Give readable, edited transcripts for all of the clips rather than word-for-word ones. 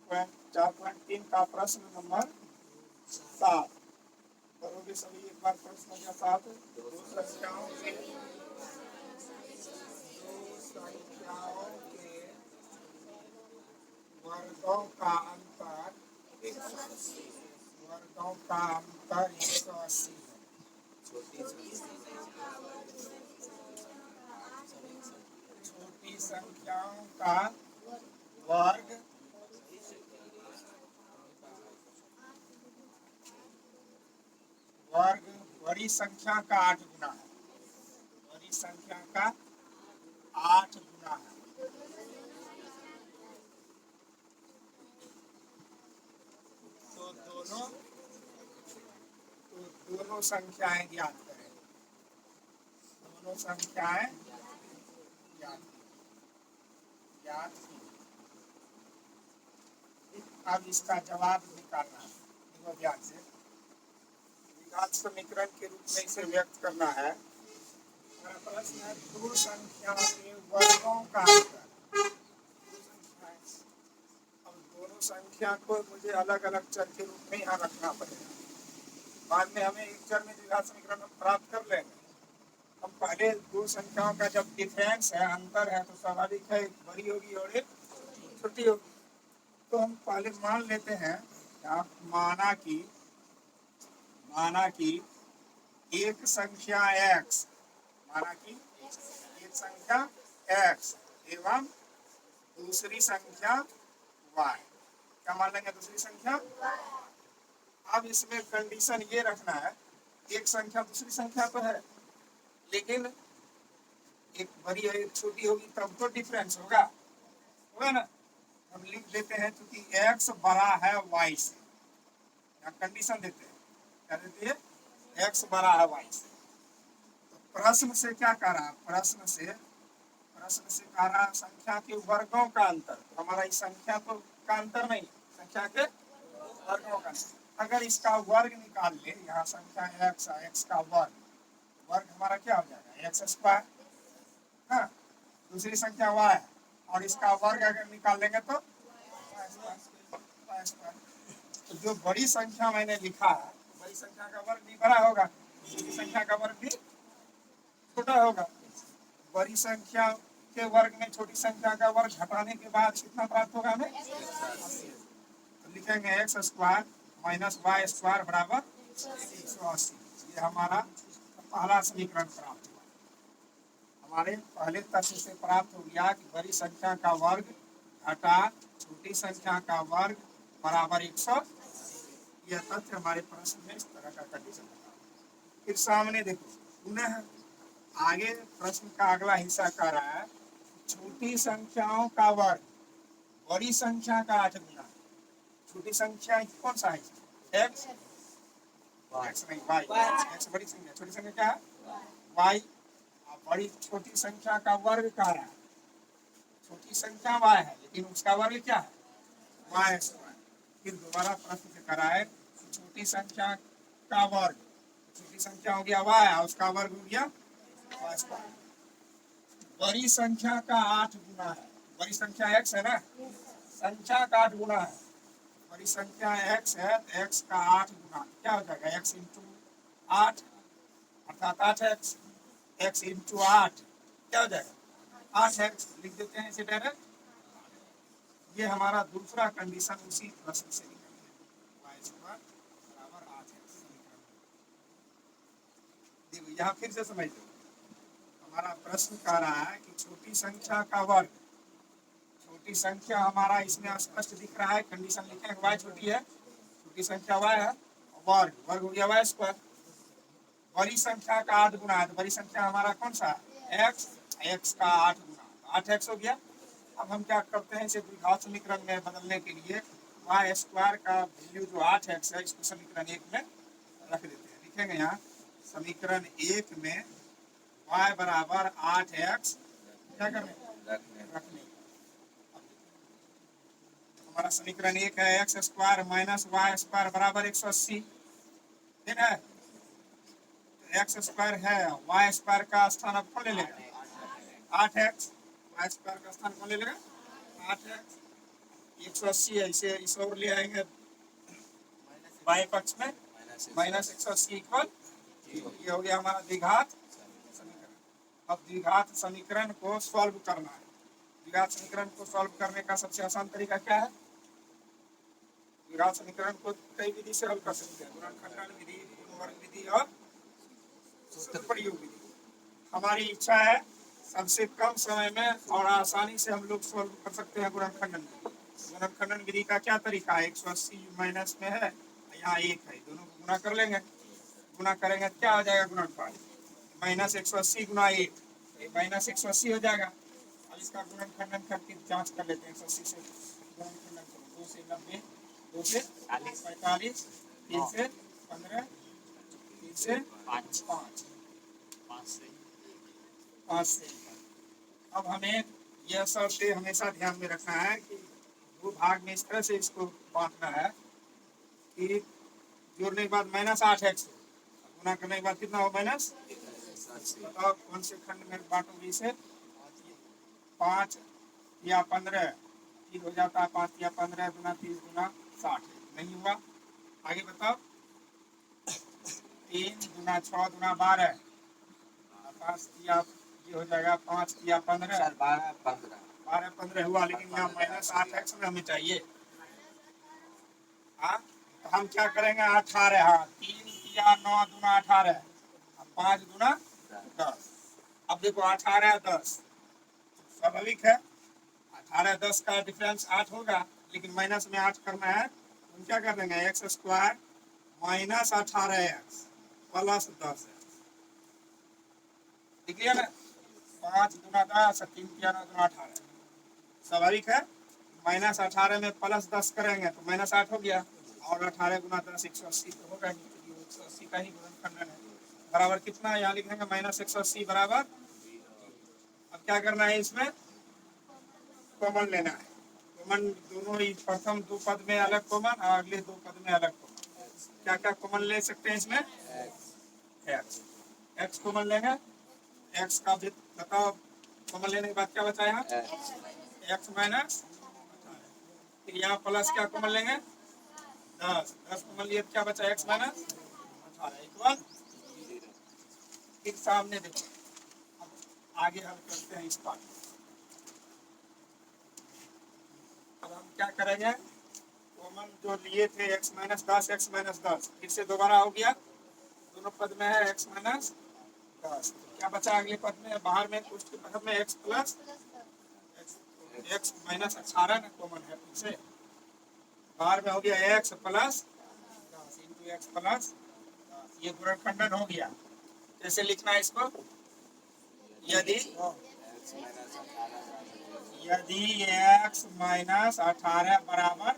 4.3 का प्रश्न नंबर 7 करोगे सभी एक बार प्रश्न के साथ। दो संख्याओं के वर्गों का अंतर 180 है। छोटी संख्याओं का वर्ग बड़ी संख्या का 8 गुना है। बड़ी संख्या का 8 गुना है। तो दोनों संख्याएं ज्ञात करें। दोनों संख्याएं ज्ञात की। अब इसका जवाब निकालना है। देखो ध्यान से, द्विघात समीकरण के रूप में इसे व्यक्त करना है। मेरा प्रश्न है दो संख्याओं के वर्गों का अंतर। अब दोनों संख्या को मुझे अलग अलग चर के रूप में यहाँ रखना पड़ेगा। बाद में हमें एक चर में द्विघात समीकरण प्राप्त कर लेंगे। हम पहले दो संख्याओं का जब डिफरेंस है, अंतर है, तो स्वाभाविक है एक बड़ी होगी और एक छोटी होगी। तो हम पहले मान लेते हैं, माना कि एक संख्या x, माना कि एक संख्या x एवं दूसरी संख्या y। क्या मान लेंगे? दूसरी संख्या। अब इसमें कंडीशन ये रखना है, एक संख्या दूसरी संख्या तो है, लेकिन एक बड़ी है एक छोटी होगी, तब तो डिफरेंस होगा ना। हम लिख देते हैं क्योंकि x बड़ा है y से, या कंडीशन देते हैं, क्या देते हैं? x बड़ा है y से। तो प्रश्न से क्या कह रहा है? प्रश्न से कह रहा है संख्या के वर्गों का अंतर। तो हमारा इस संख्या तो का अंतर नहीं, संख्या के वर्गों का। अगर इसका वर्ग निकाल ले, यहाँ संख्या x का वर्ग हमारा क्या हो जाएगा? x square. हाँ, दूसरी संख्या y है और इसका वर्ग अगर निकाल लेंगे तो तो जो बड़ी संख्या मैंने लिखा है, बड़ी संख्या का वर्ग भी बड़ा होगा, छोटी संख्या का वर्ग भी छोटा होगा। बड़ी संख्या के वर्ग में छोटी संख्या का वर्ग घटाने के बाद कितना प्राप्त होगा हमें? तो लिखेंगे x square minus y square बराबर 180। ये हमारा पहला समीकरण प्राप्त हुआ। हमारे पहले तथ्य से प्राप्त हो गया कि बड़ी संख्या का वर्ग घटा छोटी संख्या का वर्ग बराबर 180। यह तथ्य हमारे प्रश्न में इस तरह का कंडीशन बता। फिर सामने देखो, पुनः आगे प्रश्न का अगला हिस्सा कह रहा है छोटी संख्याओं का वर्ग बड़ी संख्या का 8 गुना। छोटी संख्या कौन सा है? x नहीं y। x बड़ी संख्या, छोटी संख्या क्या है? y। बड़ी छोटी संख्या का वर्ग कह रहा है। छोटी संख्या y है, लेकिन उसका वर्ग क्या है? y square. फिर दोबारा प्रश्न से करा है छोटी संख्या का वर्ग, छोटी संख्या हो गया y और उसका वर्ग हो गया y स्क्वायर। बड़ी संख्या का 8 गुना है। बड़ी संख्या x है ना, संख्या का 8 गुना है। बड़ी संख्या x है तो x का 8 गुना क्या हो जाएगा? x इंटू 8 अर्थात 8x। x इंटू 8 क्या हो जाएगा? 8x। लिख देते हैं इसे डायरेक्ट। ये हमारा दूसरा कंडीशन उसी प्रश्न से निकल गया, y स्क्वायर बराबर 8x। देखो यहाँ फिर से समझ लो, हमारा प्रश्न कह रहा है कि छोटी संख्या का वर्ग। छोटी संख्या हमारा इसमें स्पष्ट दिख रहा है, कंडीशन लिखे हैं y छोटी है, छोटी संख्या y है, वर्ग हो गया y स्क्वायर। बड़ी संख्या का 8 गुना है, तो बड़ी संख्या हमारा कौन सा है? x का 8 गुना, 8x हो गया। अब हम क्या करते हैं, इसे द्विघात समीकरण में बदलने के लिए y स्क्वायर का वैल्यू जो 8x है इसको समीकरण 1 में रख देते हैं। लिखेंगे यहाँ समीकरण 1 में y बराबर 8x क्या करने? रखने। हमारा समीकरण 1 है x square minus y square बराबर 180। ठीक है, एक्स स्क्वायर है, वाई स्क्वायर का स्थान अब कौन ले लेगा? 8x। वाई स्क्वायर का स्थान कौन ले लेगा? 8x। 180 है, इसे इस ओर ले आएंगे बाएं पक्ष में, -180 इक्वल, ये हो गया हमारा द्विघात समीकरण। अब द्विघात समीकरण को सॉल्व करना है। द्विघात समीकरण को सॉल्व करने का सबसे आसान तरीका क्या है? द्विघात समीकरण को कई विधि से हल कर सकते हैं, गुणनखंडन विधि, गुणनवर्ग विधि और सूत्र प्रयोग विधि। हमारी इच्छा है सबसे कम समय में और आसानी से हम लोग सॉल्व कर सकते हैं गुणनखंडन विधि। गुणनखंडन विधि का क्या तरीका है? 180 माइनस में है, यहाँ 1 है, दोनों को गुणा कर लेंगे। गुणा करेंगे क्या हो जाएगा गुणनफल? -180 गुणा 1, -180 हो जाएगा। अब इसका गुणनखंडन करके जांच कर लेते हैं। 180 से गुणनखंडन करो, 2 से 90, 2 से 45, 3 से 15, 3 से 5, 5 से। अब हमें यह शर्त हमेशा ध्यान में रखना है कि दो भाग में इस तरह से इसको बांटना है कि जोड़ने के बाद -8x, गुणा करने के बाद कितना हो? माइनस। बताओ कौन से खंड में बांटोगे इसे? 5 या 15, 3 हो जाता है, 5 या 15 गुना 30 गुना 60, नहीं हुआ। आगे बताओ, 3 गुना 6 गुना 12, 5 या ये हो जाएगा, 5 या 15, 12 15 हुआ, लेकिन यहाँ -8x में हमें चाहिए। हाँ, तो हम क्या करेंगे? 18, हाँ, 3 या 9 गुना 18, 5 गुना 10। अब देखो 18 10 स्वाभाविक है, 18 10 का डिफरेंस 8 होगा, लेकिन माइनस में 8 करना है, हम क्या कर देंगे? x² -18x plus 10x। लिख लिया ना? 5 गुना 10, 3 या 9 गुना 18, स्वाभाविक है। -18 में प्लस 10 करेंगे तो -8 हो गया, और 18 गुना 10 180 तो होगा ही, 180 का ही गुणनखंडन है। बराबर कितना यहाँ लिख देंगे? -180 बराबर। अब क्या करना है? इसमें कॉमन लेना है। कॉमन दोनों ही, प्रथम 2 पद में अलग कॉमन और अगले 2 पद में अलग कॉमन। क्या क्या कॉमन ले सकते हैं इसमें? x कॉमन लेंगे। x का भी बताओ, कॉमन लेने के बाद क्या बचा यहाँ? x माइनस, फिर यहाँ प्लस क्या कॉमन लेंगे? 10 कॉमन लिए क्या बचा? x minus 18 equal. फिर सामने देखो, अब आगे हल करते हैं इस पार्ट। अब हम क्या करेंगे? कॉमन जो लिए थे x माइनस 10, फिर से दोबारा हो गया, दोनों पद में है x माइनस 10। क्या बचा अगले पद में? बाहर में कुछ के पद में x प्लस x माइनस 18 ना कॉमन है, फिर से बाहर में हो गया x plus 10 into x plus 10। ये गुणनखंडन हो गया। कैसे लिखना है इसको? यदि x माइनस 18 बराबर,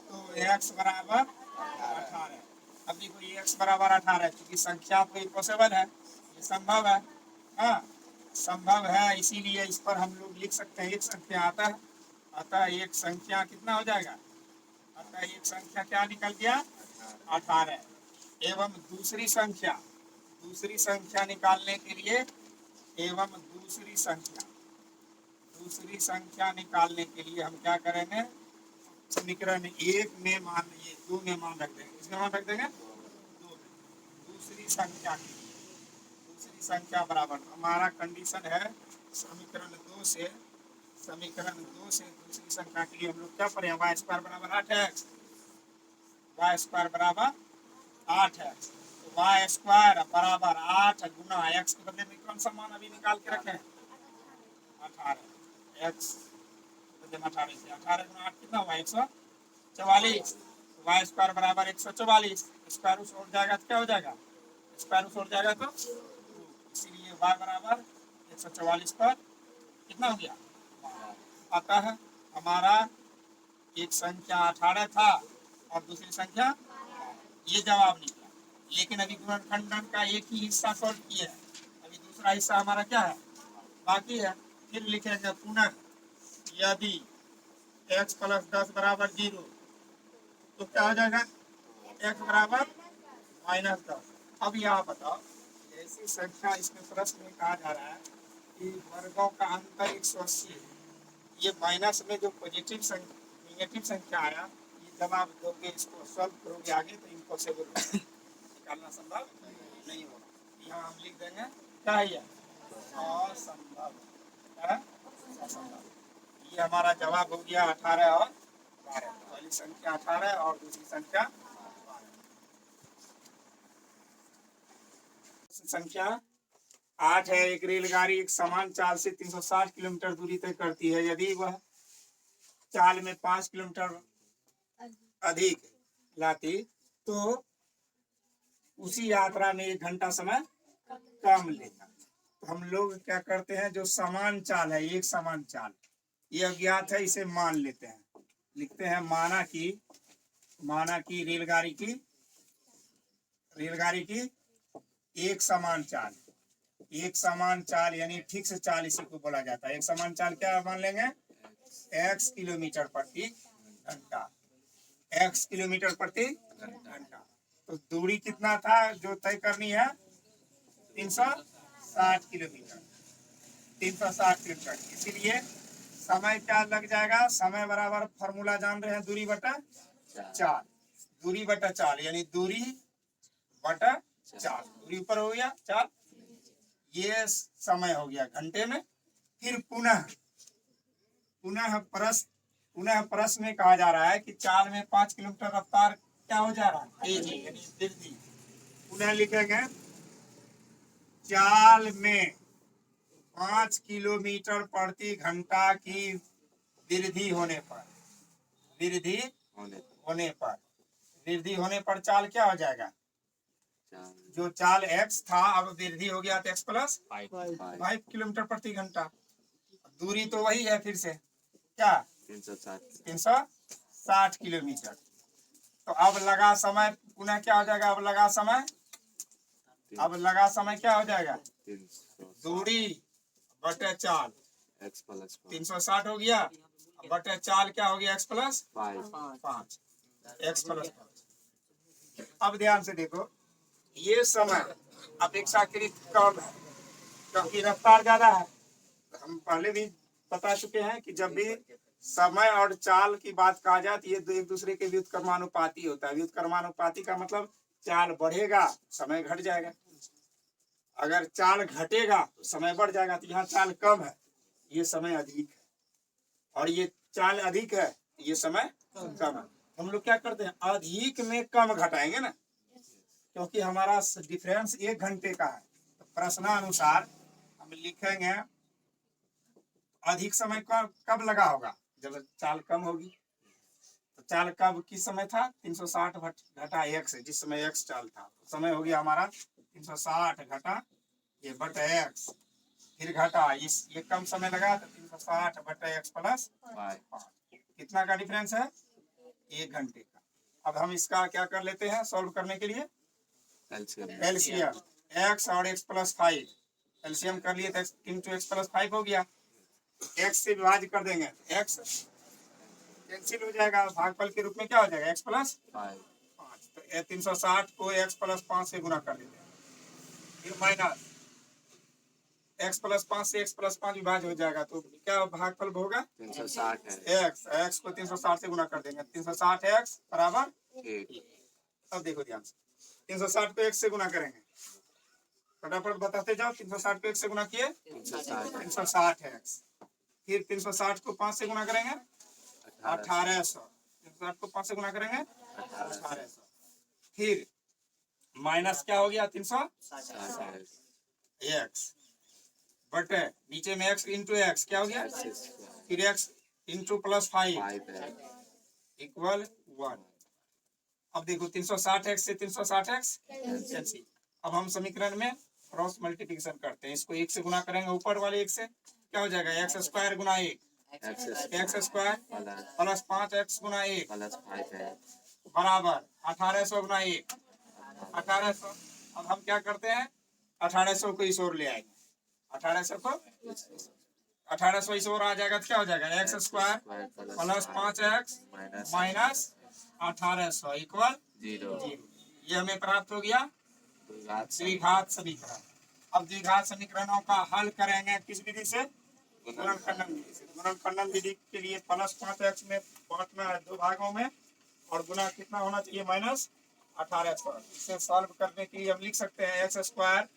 तो x बराबर 18। अब देखो ये x बराबर 18 है, क्योंकि संख्या तो पॉसिबल है, ये संभव है। हाँ, संभव है, इसीलिए इस पर हम लोग लिख सकते हैं एक संख्या आता है। अतः एक संख्या कितना हो जाएगा? अतः एक संख्या क्या निकल गया? 18। एवं दूसरी संख्या निकालने के लिए, दूसरी संख्या निकालने के लिए हम क्या करेंगे? समीकरण 1 में मान, ये 2 में मान रख देंगे। किसमें मान रख देंगे? 2 में। दूसरी संख्या बराबर, हमारा कंडीशन है समीकरण 2 से दूसरी संख्या के लिए हम लोग क्या पढ़े? y² बराबर 8x, y² बराबर 8x। तो y² बराबर 8 गुना x के बदले में कौन सा मान अभी निकाल के रखें? 18। x बदले में 18 से 18 गुना 8 कितना हुआ? 144। y² बराबर 144, स्क्वायर रूट उड़ जाएगा तो क्या हो जाएगा? स्क्वायर रूट उड़ जाएगा तो, इसीलिए y बराबर 144 पर कितना हो गया? अतः हमारा एक संख्या 18 था और दूसरी संख्या, ये जवाब निकला। लेकिन अभी गुणनखंडन का एक ही हिस्सा सॉल्व किया है, अभी दूसरा हिस्सा हमारा क्या है? बाकी है। फिर लिखेंगे पुनः यदि x प्लस 10 बराबर 0, तो क्या हो जाएगा? x बराबर -10। अब यहाँ बताओ, ऐसी संख्या इसमें प्रश्न में कहा जा रहा है कि वर्गों का अंतर 180 है। ये माइनस में जो पॉजिटिव संख्या नेगेटिव संख्या आया, ये जवाब दोगे, इसको सॉल्व करोगे आगे तो इम्पॉसिबल निकालना संभव नहीं होगा। यहाँ हम लिख देंगे क्या है ये, असंभव है, असंभव। ये हमारा जवाब हो गया 18 और 12। पहली संख्या 18 और दूसरी संख्या 12। संख्या 8 है। एक रेलगाड़ी एक समान चाल से 360 किलोमीटर दूरी तय करती है। यदि वह चाल में 5 किलोमीटर अधिक लाती तो उसी यात्रा में 1 घंटा समय कम लेता। तो हम लोग क्या करते हैं, जो समान चाल है, एक समान चाल, ये अज्ञात है, इसे मान लेते हैं। लिखते हैं माना कि रेलगाड़ी की एक समान चाल यानी फिक्स चाल इसी को बोला जाता है। एक समान चाल क्या मान लेंगे, x किलोमीटर प्रति घंटा, x किलोमीटर प्रति घंटा। तो दूरी कितना था जो तय करनी है, 360 किलोमीटर, 360 किलोमीटर। इसीलिए समय क्या लग जाएगा, समय बराबर फॉर्मूला जान रहे हैं, दूरी बटा चाल, दूरी बटा चाल यानी दूरी बटा चाल, दूरी ऊपर हो गया चाल, ये समय हो गया घंटे में। फिर पुनः प्रश्न में कहा जा रहा है कि चाल में 5 किलोमीटर रफ्तार क्या हो जा रहा है, तेजी यानी वृद्धि। पुनः लिखेंगे चाल में 5 किलोमीटर प्रति घंटा की वृद्धि होने पर चाल क्या हो जाएगा, जो चाल x था अब वृद्धि हो गया तो x प्लस 5 किलोमीटर प्रति घंटा। दूरी तो वही है, फिर से क्या 360 किलोमीटर। तो अब लगा समय पुनः क्या हो जाएगा, अब लगा समय क्या हो जाएगा, दूरी बटे चाल, 360 हो गया बटे चाल क्या हो गया, x प्लस 5, x प्लस 5। अब ध्यान से देखो, ये समय अपेक्षाकृत कम है क्योंकि रफ्तार ज्यादा है। हम पहले भी बता चुके हैं कि जब भी समय और चाल की बात कहा जाए तो ये एक दूसरे के व्युत्क्रमानुपाती होता है। व्युत्क्रमानुपाती का मतलब चाल बढ़ेगा समय घट जाएगा, अगर चाल घटेगा तो समय बढ़ जाएगा। तो यहाँ चाल कम है, ये समय अधिक है, और ये चाल अधिक है, ये समय कम है। हम लोग क्या करते हैं, अधिक में कम घटाएंगे ना, क्योंकि हमारा डिफरेंस 1 घंटे का है। तो प्रश्नानुसार हम लिखेंगे अधिक समय कब लगा होगा, जब चाल कम होगी। तो चाल कब किस समय था, 360 घटा x, जिस समय x चाल था, तो समय हो गया हमारा 360 घटा ये बटे x, फिर घटा ये कम समय लगा तो 360 बटे x प्लस 5। कितना का डिफरेंस है, 1 घंटे का। अब हम इसका क्या कर लेते हैं, सॉल्व करने के लिए एलसीएम, x और x प्लस 5 एलसीएम कर लिए तो इंटू x प्लस 5 हो गया, x से विभाजित कर देंगे, x कैंसिल हो जाएगा, भागफल के रूप में क्या हो जाएगा, x प्लस 5। तो 360 को x प्लस 5 से गुना कर देते हैं, फिर माइनस x प्लस 5 से x प्लस 5 विभाज्य हो जाएगा, तो क्या भागफल होगा 360 है, x को 360 से गुना कर देंगे, 360 x बराबर 1। अब देखो ध्यान से, 360 को x से गुना करेंगे, फटाफट बताते जाओ, 360 को x से गुना किए 360 x, फिर 360 को 5 से गुना करेंगे 1800, 360 को 5 से गुना करेंगे 1800, फिर माइनस क्या हो गया 360 x बटे नीचे में x इंटू एक्स क्या हो गया, फिर x इंटू प्लस 5 इक्वल 1। अब देखो 360 x से 360 x कैंसिल। अब हम समीकरण में क्रॉस मल्टीप्लिकेशन करते हैं, इसको 1 से गुना करेंगे ऊपर वाले 1 से, क्या हो जाएगा x स्क्वायर गुना 1 x स्क्वायर प्लस 5x गुना 1 बराबर 1800 गुना 1 1800। अब हम क्या करते हैं, 1800 को इस ओर ले आएंगे, 1800 इस ओर आ जाएगा तो क्या हो जाएगा, x square plus 5x minus 1800 equal 0। ये हमें प्राप्त हो गया द्विघात समीकरण। अब द्विघात समीकरणों का हल करेंगे किस विधि से, गुणनखंडन विधि से। गुणनखंडन विधि के लिए प्लस 5x में बांटना है 2 भागों में, और गुना कितना होना चाहिए, माइनस 18x। इसे सॉल्व करने के लिए हम लिख सकते हैं x square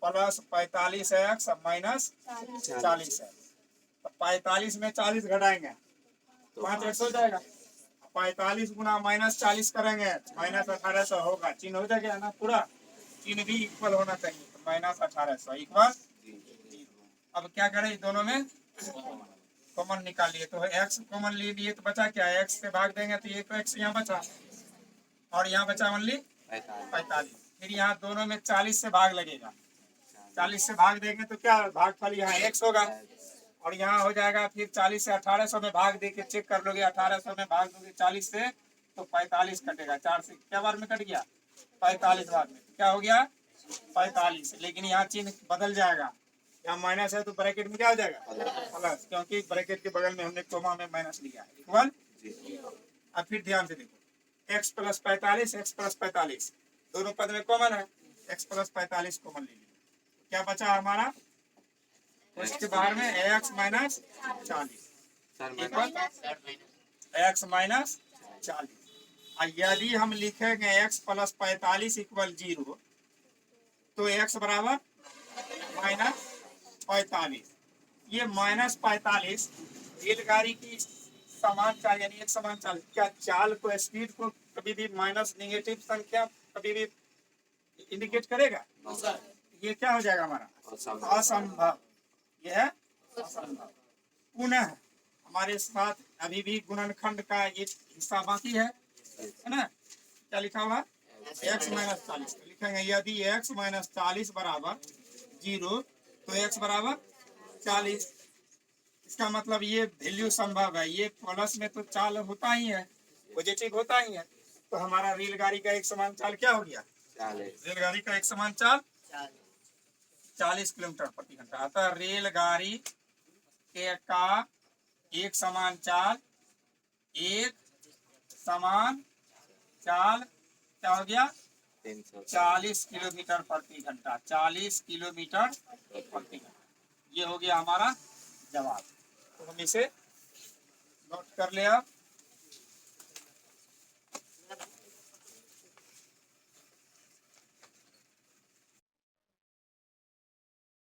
plus 45x minus 40x। तो 45 में 40 घटाएंगे 5x हो जाएगा। 45 गुना माइनस 40 करेंगे माइनस 1800 होगा। चिन्ह हो जाएगा ना, पूरा चिन्ह भी इक्वल होना चाहिए। तो माइनस 1800 इक्वल। अब क्या करें, दोनों में कॉमन निकाल लिए, तो x कॉमन ले लिए तो बचा क्या, x से भाग देंगे तो ये तो x यहाँ बचा, और यहाँ बचा ओनली 45। फिर यहाँ दोनों में 40 से भाग लगेगा, 40 से भाग देंगे तो क्या भागफल यहाँ x होगा, और यहाँ हो जाएगा फिर 40 से 1800 में भाग दे के चेक कर लोगे, 1800 में भाग दोगे 40 से तो 45 कटेगा। 4 से क्या बार में कट गया, 45 बार में, क्या हो गया 45। लेकिन यहाँ चिन्ह बदल जाएगा, यहाँ माइनस है तो ब्रैकेट में क्या हो जाएगा प्लस, क्योंकि ब्रैकेट के बगल में हमने कोमा में माइनस लिया है इक्वल। अब फिर ध्यान से देखो, x प्लस 45 x प्लस 45 दोनों पद में कॉमन है, x प्लस 45 कॉमन ले लीजिए, क्या बचा हमारा, उसके बाहर में x minus 40 equal x minus 40। यदि हम लिखेंगे x प्लस 45 इक्वल 0 तो x बराबर माइनस 45। ये माइनस 45 रेलगाड़ी की समान चाल, यानी एक समान चाल, क्या चाल को, स्पीड को कभी भी माइनस नेगेटिव संख्या कभी भी इंडिकेट करेगा, ये क्या हो जाएगा हमारा असंभव, यह है असंभव। पुनः हमारे साथ अभी भी गुणनखंड का एक हिस्सा बाकी है ना, क्या लिखा हुआ है x माइनस 40। लिखेंगे यदि x माइनस 40 बराबर 0 तो x बराबर 40। इसका मतलब ये वैल्यू संभव है, ये प्लस में तो चाल होता ही है, पॉजिटिव होता ही है, तो हमारा रेलगाड़ी का एक समान चाल क्या हो गया, रेलगाड़ी का एक समान चाल 40 किलोमीटर प्रति घंटा। अतः रेलगाड़ी के का एक समान चाल, एक समान चाल क्या हो गया 40 किलोमीटर प्रति घंटा, 40 किलोमीटर प्रति घंटा। ये हो गया हमारा जवाब। तो हम इसे नोट कर ले। अब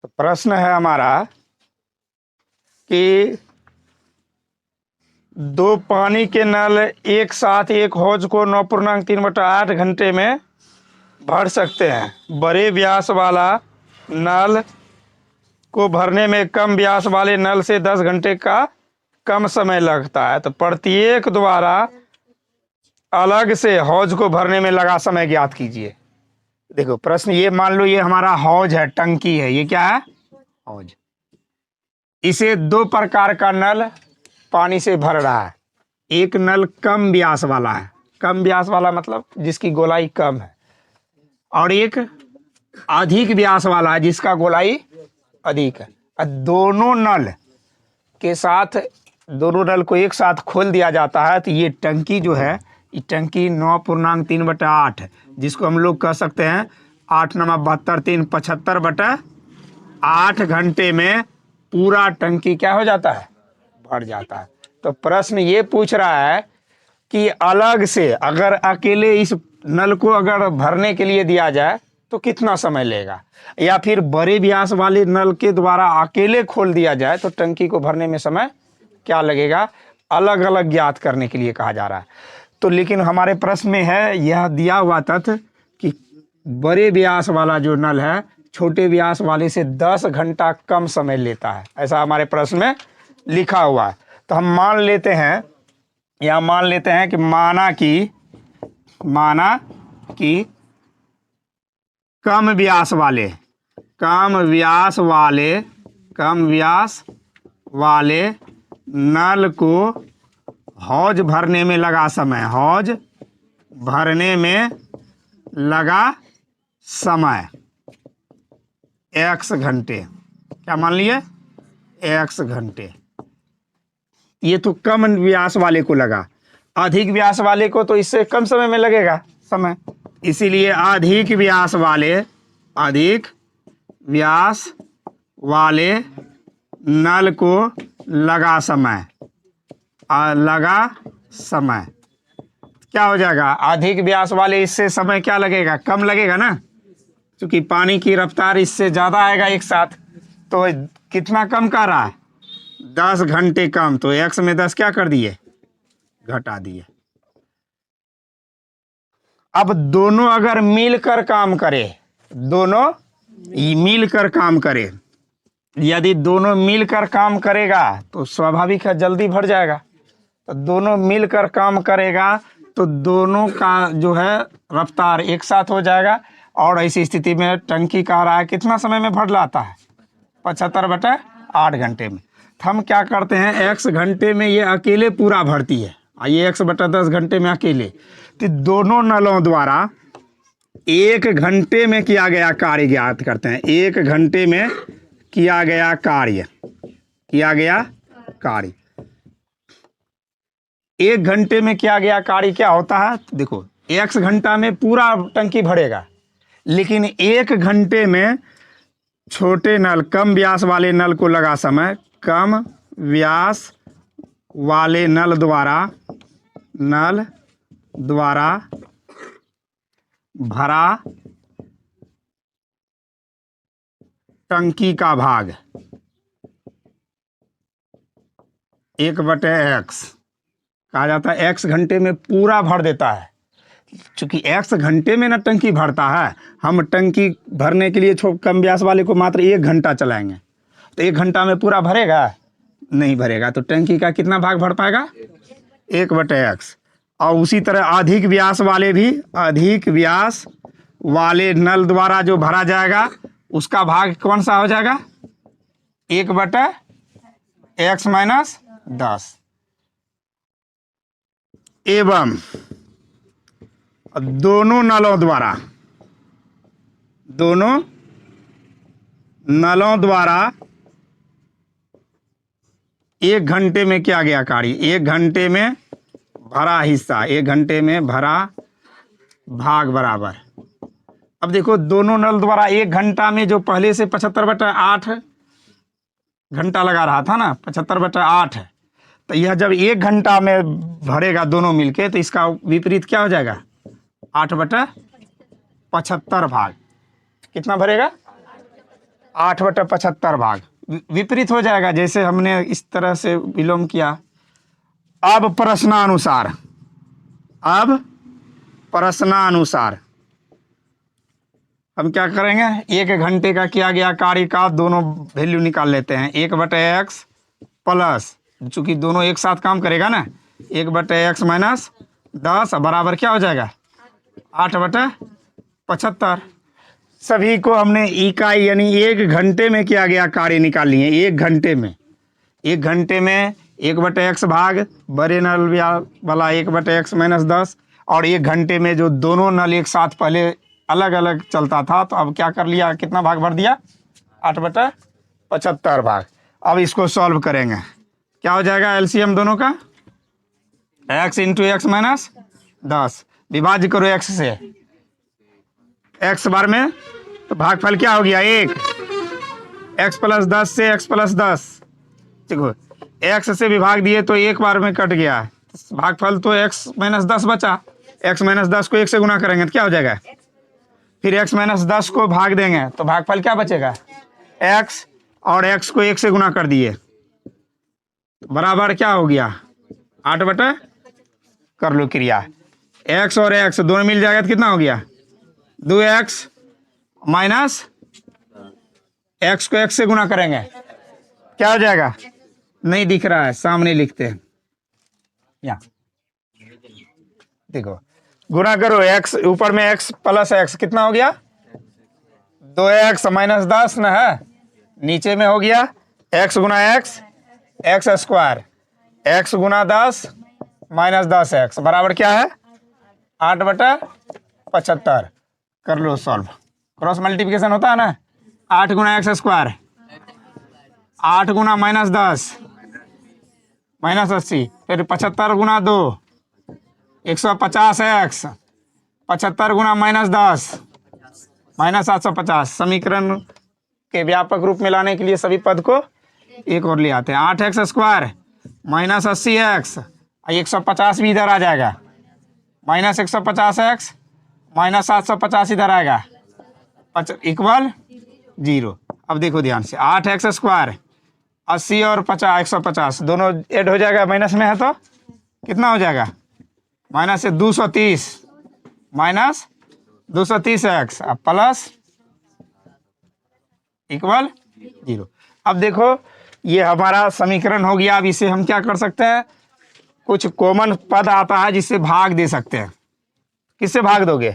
तो प्रश्न है हमारा कि 2 पानी के नल एक साथ एक हौज को 9.3/8 घंटे में भर सकते हैं। बड़े व्यास वाला नल को भरने में कम व्यास वाले नल से 10 घंटे का कम समय लगता है। तो प्रत्येक द्वारा अलग से हौज को भरने में लगा समय ज्ञात कीजिए। देखो प्रश्न, ये मान लो ये हमारा हौज है, टंकी है, ये क्या है हौज। इसे 2 प्रकार का नल पानी से भर रहा है। एक नल कम व्यास वाला है, कम व्यास वाला मतलब जिसकी गोलाई कम है, और एक अधिक व्यास वाला है जिसका गोलाई अधिक है। दोनों नल के साथ, दोनों नल को एक साथ खोल दिया जाता है तो ये टंकी जो है, ये टंकी 9.3/8 है, जिसको हम लोग कह सकते हैं 8 9 72 3 75/8 घंटे में पूरा टंकी क्या हो जाता है, भर जाता है। तो प्रश्न ये पूछ रहा है कि अलग से अगर अकेले इस नल को अगर भरने के लिए दिया जाए तो कितना समय लेगा, या फिर बड़े व्यास वाले नल के द्वारा अकेले खोल दिया जाए तो टंकी को भरने में समय क्या लगेगा, अलग अलग ज्ञात करने के लिए कहा जा रहा है। तो लेकिन हमारे प्रश्न में है यह दिया हुआ तथ्य कि बड़े व्यास वाला जो नल है छोटे व्यास वाले से 10 घंटा कम समय लेता है, ऐसा हमारे प्रश्न में लिखा हुआ है। तो हम मान लेते हैं, या मान लेते हैं कि माना कि कम व्यास वाले नल को हौज भरने में लगा समय, हौज भरने में लगा समय x घंटे, क्या मान लिए x घंटे। ये तो कम व्यास वाले को लगा, अधिक व्यास वाले को तो इससे कम समय में लगेगा समय, इसीलिए अधिक व्यास वाले नल को लगा समय, लगा समय क्या हो जाएगा, अधिक व्यास वाले इससे समय क्या लगेगा, कम लगेगा ना, क्योंकि पानी की रफ्तार इससे ज़्यादा आएगा एक साथ, तो कितना कम कर रहा है, 10 घंटे कम, तो x में 10 क्या कर दिए, घटा दिए। अब दोनों अगर मिलकर काम करे, दोनों मिलकर काम करे, यदि दोनों मिलकर काम करेगा तो स्वाभाविक है जल्दी भर जाएगा, तो दोनों मिलकर काम करेगा तो दोनों का जो है रफ्तार एक साथ हो जाएगा, और ऐसी स्थिति में टंकी कह रहा है कितना समय में भर लाता है, 75/8 घंटे में। तो हम क्या करते हैं, x घंटे में ये अकेले पूरा भरती है, ये x/10 घंटे में अकेले, तो दोनों नलों द्वारा 1 घंटे में किया गया कार्य ज्ञात करते हैं। 1 घंटे में किया गया कार्य, 1 घंटे में किया गया कार्य क्या होता है, देखो x घंटा में पूरा टंकी भरेगा, लेकिन 1 घंटे में छोटे नल, कम व्यास वाले नल को लगा समय, कम व्यास वाले नल द्वारा भरा टंकी का भाग 1/x कहा जाता है। x घंटे में पूरा भर देता है, चूंकि x घंटे में ना टंकी भरता है, हम टंकी भरने के लिए कम व्यास वाले को मात्र 1 घंटा चलाएंगे, तो 1 घंटा में पूरा भरेगा, नहीं भरेगा, तो टंकी का कितना भाग भर पाएगा, 1/x। और उसी तरह अधिक व्यास वाले भी, अधिक व्यास वाले नल द्वारा जो भरा जाएगा उसका भाग कौन सा हो जाएगा, 1/x - 10। एवं दोनों नलों द्वारा 1 घंटे में किया गया कार्य, 1 घंटे में भरा हिस्सा, 1 घंटे में भरा भाग बराबर। अब देखो दोनों नल द्वारा 1 घंटा में जो पहले से 75/8 घंटा लगा रहा था ना, 75/8 है, तो यह जब 1 घंटा में भरेगा दोनों मिलके, तो इसका विपरीत क्या हो जाएगा, 8/75 भाग, कितना भरेगा, 8/75 भाग, विपरीत हो जाएगा, जैसे हमने इस तरह से विलोम किया। अब प्रश्नानुसार हम क्या करेंगे, 1 घंटे का किया गया कार्य का दोनों वैल्यू निकाल लेते हैं, 1/x प्लस, चूंकि दोनों एक साथ काम करेगा ना, 1/x - 10 बराबर क्या हो जाएगा, 8/75। सभी को हमने इकाई यानी 1 घंटे में किया गया कार्य निकाल लिए। 1 घंटे में 1/x भाग बड़े नल वाला 1/x - 10, और 1 घंटे में जो दोनों नल एक साथ पहले अलग अलग चलता था, तो अब क्या कर लिया, कितना भाग भर दिया, 8/75 भाग। अब इसको सॉल्व करेंगे, क्या हो जाएगा एलसीएम दोनों का, x × x - 10 विभाज्य करो x से, x बार में, तो भागफल क्या हो गया, 1, x + 10 से x + 10, देखो x से विभाग दिए तो 1 बार में कट गया, भागफल तो x - 10 बचा, x - 10 को 1 से गुना करेंगे तो क्या हो जाएगा, फिर x - 10 को भाग देंगे तो भागफल क्या बचेगा, x, और x को 1 से गुना कर दिए, बराबर क्या हो गया, 8 कर लो क्रिया, x और x दोनों मिल जाएगा तो कितना हो गया, 2x माइनस x को x से गुना करेंगे क्या हो जाएगा, नहीं दिख रहा है, सामने लिखते हैं, यहाँ देखो, गुना करो, x ऊपर में x प्लस x कितना हो गया, 2x - 10 ना है, नीचे में हो गया x गुना x, x स्क्वायर, x गुना 10 - 10x बराबर क्या है, 8/75। कर लो सॉल्व, क्रॉस मल्टीप्लिकेशन होता है ना, 8 गुना x स्क्वायर, 8 गुना -10 -80, फिर 75 गुना 2 150x, 75 गुना -10 -750। समीकरण के व्यापक रूप में लाने के लिए सभी पद को एक और ले आते हैं, 8x स्क्वायर माइनस 80x, 150 भी इधर आ जाएगा, माइनस 150x माइनस 750 इधर आएगा, इक्वल 0। अब देखो ध्यान से, 8x स्क्वायर 80 और 50 150 दोनों ऐड हो जाएगा, माइनस में है तो कितना हो जाएगा, माइनस से 230 माइनस 230x अब प्लस इक्वल 0। अब देखो ये हमारा समीकरण हो गया। अब इसे हम क्या कर सकते हैं, कुछ कॉमन पद आता है जिससे भाग दे सकते हैं। किससे भाग दोगे,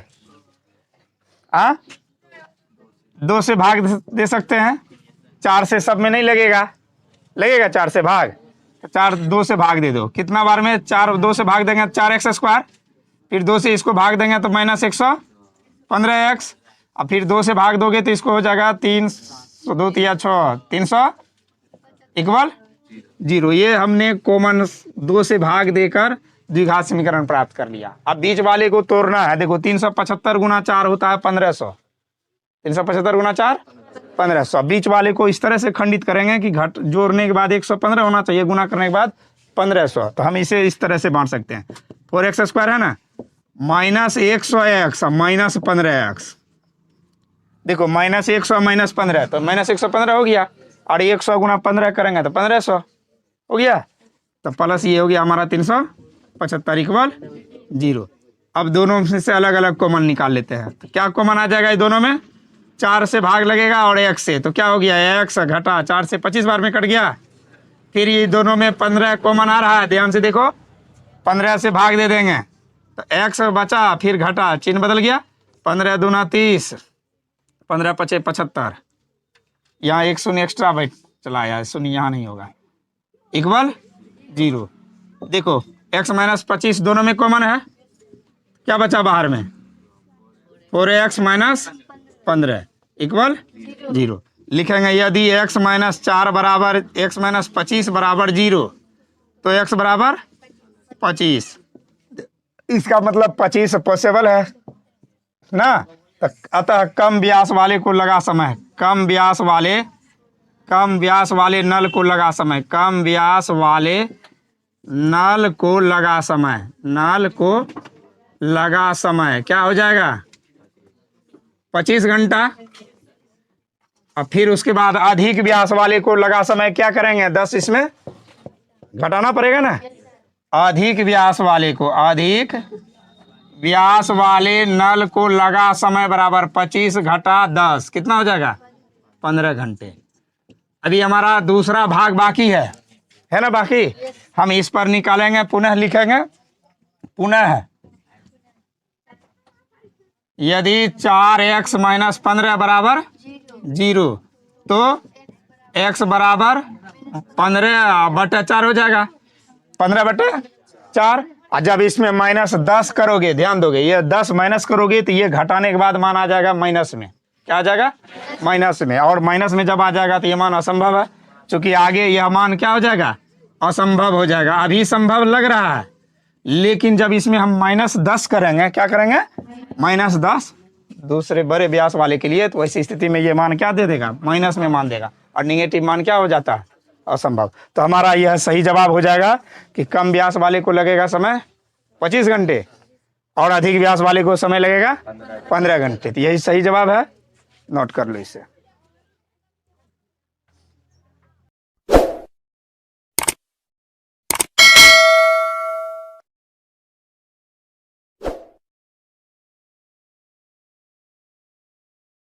2 से भाग दे सकते हैं, 4 से सब में नहीं लगेगा, लगेगा 4 से भाग, तो 4 2 से भाग दे दो। कितना बार में 4 2 से भाग देंगे, 4x स्क्वायर, फिर 2 से इसको भाग देंगे तो माइनस 115x, अब फिर 2 से भाग दोगे तो इसको हो जाएगा 3 2 3 6 300 इक्वल 0। ये हमने कॉमन 2 से भाग देकर द्विघात समीकरण प्राप्त कर लिया। अब बीच वाले को तोड़ना है। देखो 375 गुना 4 होता है 1500, 375 गुना 4 1500। बीच वाले को इस तरह से खंडित करेंगे कि घट जोड़ने के बाद 115 होना चाहिए, गुना करने के बाद 1500। तो हम इसे इस तरह से बांट सकते हैं, 4x स्क्वायर है ना माइनस 100x माइनस 15x। देखो माइनस 100 माइनस 15 तो माइनस 115 हो गया, और 100 गुना 15 करेंगे तो 1500 हो गया, तो प्लस ये हो गया हमारा 375 इक्वल 0। अब दोनों में से अलग अलग कॉमन निकाल लेते हैं। तो क्या कॉमन आ जाएगा, ये दोनों में 4 से भाग लगेगा और 1 से, तो क्या हो गया x घटा 4 से 25 बार में कट गया। फिर ये दोनों में 15 कॉमन आ रहा है, ध्यान से देखो, 15 से भाग दे देंगे तो x बचा, फिर घटा, चिन्ह बदल गया, 15 दूना 30, 15 पचे 75, यहाँ 1 शून्य एक्स्ट्रा बैठ चला आया, शून्य यहाँ नहीं होगा, इक्वल 0। देखो x माइनस 25 दोनों में कॉमन है, क्या बचा बाहर में, 4x माइनस 15 इक्वल 0। लिखेंगे यदि x माइनस 4 बराबर x माइनस 25 बराबर 0 तो x बराबर 25, इसका मतलब 25 पॉसिबल है ना। तो अतः कम व्यास वाले को लगा समय, कम व्यास वाले नल को लगा समय, कम व्यास वाले नल को लगा समय, नल को लगा समय क्या हो जाएगा 25 घंटा। और फिर उसके बाद अधिक व्यास वाले को लगा समय क्या करेंगे, 10 इसमें घटाना पड़ेगा ना। अधिक व्यास वाले नल को लगा समय बराबर 25 घटा 10, कितना हो जाएगा 15 घंटे। अभी हमारा दूसरा भाग बाकी है ना, बाकी हम इस पर निकालेंगे, पुनः लिखेंगे, पुनः यदि 4x माइनस 15 बराबर 0 तो x बराबर 15/4 हो जाएगा, 15/4। और जब इसमें माइनस 10 करोगे, ध्यान दोगे, ये 10 माइनस करोगे तो ये घटाने के बाद मान आ जाएगा माइनस में, क्या आ जाएगा माइनस में, और माइनस में जब आ जाएगा तो ये मान असंभव है, क्योंकि आगे यह मान क्या हो जाएगा असंभव हो जाएगा। अभी संभव लग रहा है, लेकिन जब इसमें हम माइनस 10 करेंगे, क्या करेंगे माइनस 10 दूसरे बड़े व्यास वाले के लिए, तो ऐसी स्थिति में ये मान क्या दे देगा, माइनस में मान देगा, और निगेटिव मान क्या हो जाता है असंभव। तो हमारा यह सही जवाब हो जाएगा कि कम व्यास वाले को लगेगा समय 25 घंटे और अधिक व्यास वाले को समय लगेगा 15 घंटे। तो यही सही जवाब है, नोट कर लो इसे।